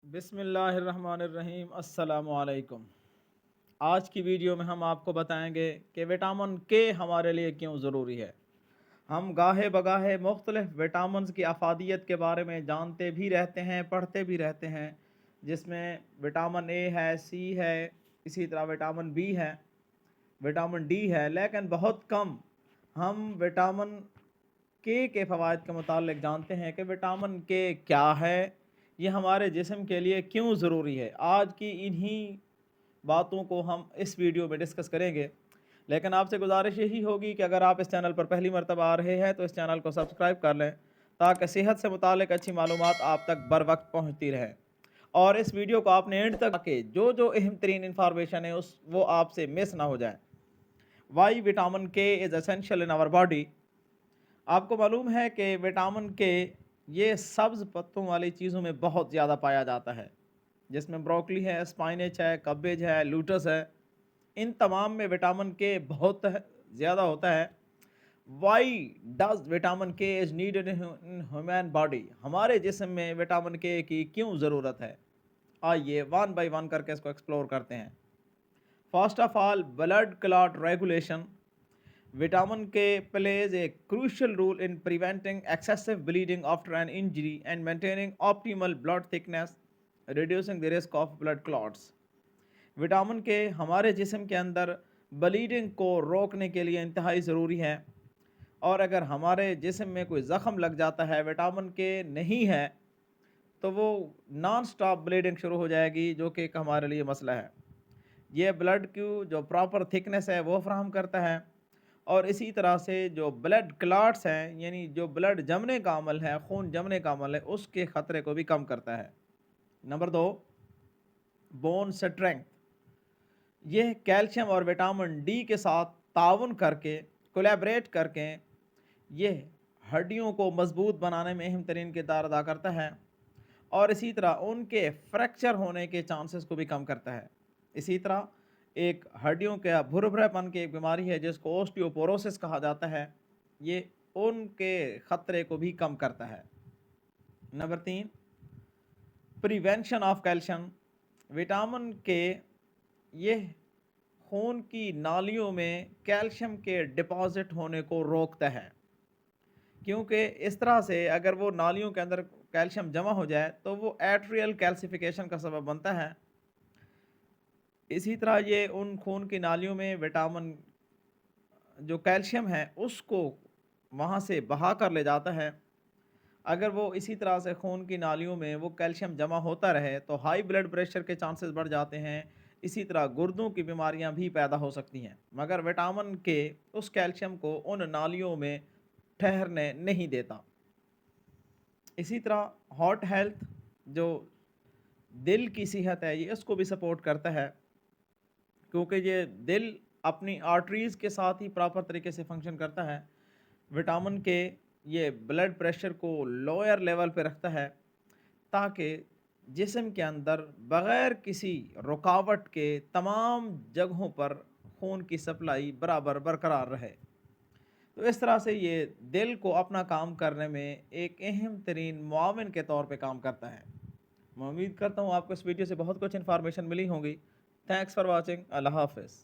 بسم اللہ الرحمن الرحیم، السلام علیکم۔ آج کی ویڈیو میں ہم آپ کو بتائیں گے کہ وٹامن کے ہمارے لیے کیوں ضروری ہے۔ ہم گاہے بگاہے مختلف وٹامنز کی افادیت کے بارے میں جانتے بھی رہتے ہیں، پڑھتے بھی رہتے ہیں، جس میں وٹامن اے ہے، سی ہے، اسی طرح وٹامن بی ہے، وٹامن ڈی ہے، لیکن بہت کم ہم وٹامن کے فوائد کے متعلق جانتے ہیں کہ وٹامن کے کیا ہے، یہ ہمارے جسم کے لیے کیوں ضروری ہے۔ آج کی انہی باتوں کو ہم اس ویڈیو میں ڈسکس کریں گے، لیکن آپ سے گزارش یہی ہوگی کہ اگر آپ اس چینل پر پہلی مرتبہ آ رہے ہیں تو اس چینل کو سبسکرائب کر لیں تاکہ صحت سے متعلق اچھی معلومات آپ تک بر وقت پہنچتی رہیں، اور اس ویڈیو کو آپ نے اینڈ تک کہ جو اہم ترین انفارمیشن ہے وہ آپ سے مس نہ ہو جائے۔ وائی وٹامن کے is essential in our body. آپ کو معلوم ہے کہ وٹامن کے یہ سبز پتوں والی چیزوں میں بہت زیادہ پایا جاتا ہے، جس میں بروکلی ہے، اسپائنچ ہے، کبیج ہے، لوٹس ہے۔ ان تمام میں وٹامن کے بہت زیادہ ہوتا ہے۔ وائی ڈز وٹامن کے از نیڈڈ ان ہیومن باڈی؟ ہمارے جسم میں وٹامن کے کی کیوں ضرورت ہے؟ آئیے ون بائی ون کر کے اس کو ایکسپلور کرتے ہیں۔ First of all, blood clot regulation. Vitamin K plays a crucial role in preventing excessive bleeding after an injury and maintaining optimal blood thickness, reducing the risk of blood clots. Vitamin کے ہمارے جسم کے اندر bleeding کو روکنے کے لیے انتہائی ضروری ہے، اور اگر ہمارے جسم میں کوئی زخم لگ جاتا ہے، وٹامن کے نہیں ہے، تو وہ نان سٹاپ بلیڈنگ شروع ہو جائے گی، جو کہ ایک ہمارے لیے مسئلہ ہے۔ یہ بلڈ کی جو پراپر تھکنس ہے وہ فراہم کرتا ہے، اور اسی طرح سے جو بلڈ کلاٹس ہیں، یعنی جو بلڈ جمنے کا عمل ہے، خون جمنے کا عمل ہے، اس کے خطرے کو بھی کم کرتا ہے۔ Number 2، bone strength. یہ کیلشیم اور وٹامن ڈی کے ساتھ تعاون کر کے، کولیبریٹ کر کے، یہ ہڈیوں کو مضبوط بنانے میں اہم ترین کردار ادا کرتا ہے، اور اسی طرح ان کے فریکچر ہونے کے چانسز کو بھی کم کرتا ہے۔ اسی طرح ایک ہڈیوں کے بھربھرے پن کی ایک بیماری ہے جس کو اوسٹیوپوروسس کہا جاتا ہے، یہ ان کے خطرے کو بھی کم کرتا ہے۔ Number 3، prevention of calcium. Vitamin کے یہ خون کی نالیوں میں کیلشیم کے ڈپازٹ ہونے کو روکتا ہے، کیونکہ اس طرح سے اگر وہ نالیوں کے اندر کیلشیم جمع ہو جائے تو وہ ایٹریل کیلسیفیکیشن کا سبب بنتا ہے۔ اسی طرح یہ ان خون کی نالیوں میں وٹامن جو کیلشیم ہے اس کو وہاں سے بہا کر لے جاتا ہے۔ اگر وہ اسی طرح سے خون کی نالیوں میں وہ کیلشیم جمع ہوتا رہے تو ہائی بلڈ پریشر کے چانسز بڑھ جاتے ہیں، اسی طرح گردوں کی بیماریاں بھی پیدا ہو سکتی ہیں، مگر وٹامن کے اس کیلشیم کو ان نالیوں میں ٹھہرنے نہیں دیتا۔ اسی طرح ہارٹ ہیلتھ، جو دل کی صحت ہے، یہ اس کو بھی سپورٹ کرتا ہے، کیونکہ یہ دل اپنی آرٹریز کے ساتھ ہی پراپر طریقے سے فنکشن کرتا ہے۔ وٹامن کے یہ بلڈ پریشر کو لوئر لیول پہ رکھتا ہے تاکہ جسم کے اندر بغیر کسی رکاوٹ کے تمام جگہوں پر خون کی سپلائی برابر برقرار رہے۔ تو اس طرح سے یہ دل کو اپنا کام کرنے میں ایک اہم ترین معاون کے طور پہ کام کرتا ہے۔ میں امید کرتا ہوں آپ کو اس ویڈیو سے بہت کچھ انفارمیشن ملی ہوگی۔ Thanks for watching. اللہ حافظ۔